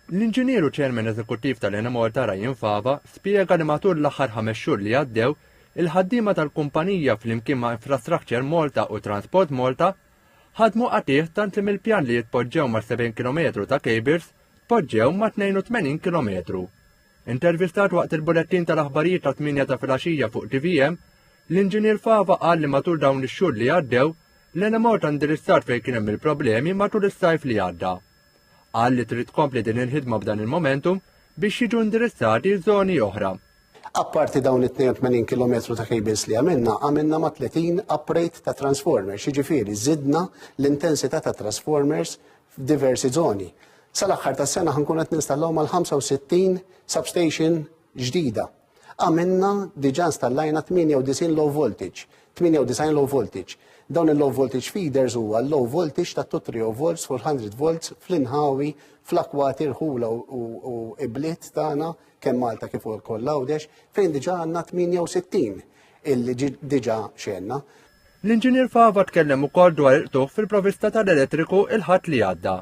L-inġinieru ċermen eżekuttiv tal-Ena Malta Ryan Fava spjega li matul l-aħħar 5 xhur li għaddew il-ħaddiema tal-kumpanija flimkien ma' Infrastructure Malta u Transport Malta ħadmu qatih tant li mill-pjan li jitpoġġew ma' 70 km ta' cables poġġew ma' 82 km. Intervistat waqt il-bulettin tal-aħbarijiet ta' 8 ta' filgħaxija fuq TVM, l-inġinier Fava qal li matul dawn ix-xhur li għaddew l-Ena Malta indirizzat fejn kien hemm il-problemi matul is-sajf li għadda. Qal li trid tkompli din il-ħidma b'dan il-momentum biex jiġu indirizzati żoni oħra. Apparti dawn it-82 km ta' cables li għamilna ma' 30 uprate ta' transformers, jiġifieri żidna l-intensità ta' transformers f'diversi żoni. Sal-aħħar tas-sena ħankun qed ninstallaw mal-65 substation ġdida. Għamilna diġà installajna 98 low voltage, 98 low voltage. Dawn il-low voltage feeders huwa low voltage ta' 230 volts 400 volts fl-inħawi, fl-akwati rħula u ibliet tagħna kemm Malta kif ukoll Għawdex fejn diġà għandna 68 illi diġà xenna. L-inġinier Fava tkellem ukoll dwar il-qtuħ fil-provista tal-elettriku il-ħadd li għadda.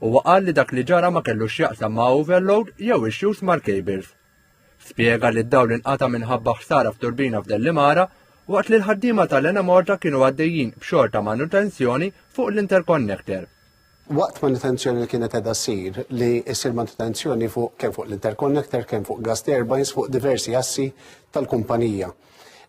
Huwa qal li dak li ġara ma kellux jaqsam ma' overload jew issues mal-cables. Spjega li d-dawl inqata' minħabba ħsara f'turbina f'Dellimara waqt li l-ħaddiema tal-Ena Malta kienu għaddejjin b'xorta manutenzjoni fuq l-interconnector. Waqt manutenzjoni li kienet qiegħda ssir li ssir manutenzjoni kemm fuq l-interconnector, kemm fuq gas turbines, fuq diversi assi tal-kumpanija.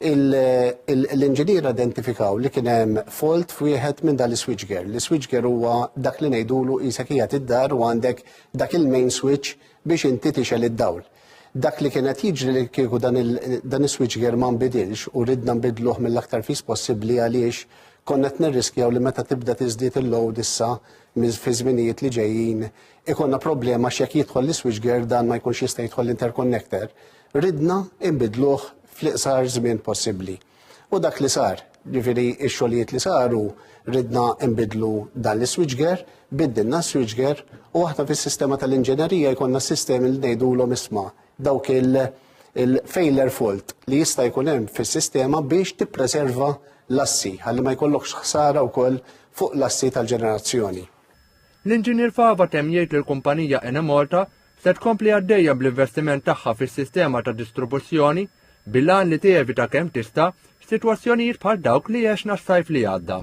L-inġinier identifikaw li kien hemm fault f'wieħed minn dan is-switchgear. L-switchgear huwa dak li ngħidulu qisek hija id-dar u għandek dak il-main switch biex inti tixel id-dawl. Dak li kienet jiġri li kieku dan is-switchgear ma nbidilx u ridna nbidluh mill-aktar fis possibbli għaliex konna qed nirriskjaw li meta tibda tiżdied il-load issa fi żminijiet li ġejjin ikonna problema x'jekk jidħol l-switchgear dan ma jkunx jista' jidħol l-interconnector. Ridna nbidluh fl-iqsar żmien possibbli. U dak li sar, ġifieri x-xogħlijiet li saru ridna nbidlu dan l-switchgear, biddilna s-switchgear u aħna fis-sistema tal-inġinerija jkollna sistemi li ngħidulhom isma' dawk il-failure fault li jista' jkun hemm fis-sistema biex tippreserva l-assi ħalli ma jkollokx ħsara wkoll fuq l-assi tal-ġenerazzjoni. L-inġinier Fava temm jgħid li l-kumpanija Ena Malta se tkompli għaddejja bl-investiment tagħha fis-sistema ta' distribuzzjoni bil-għan li tevita kemm tista' f'sitwazzjonijiet bħal dawk li għexna s-sajf li għadda.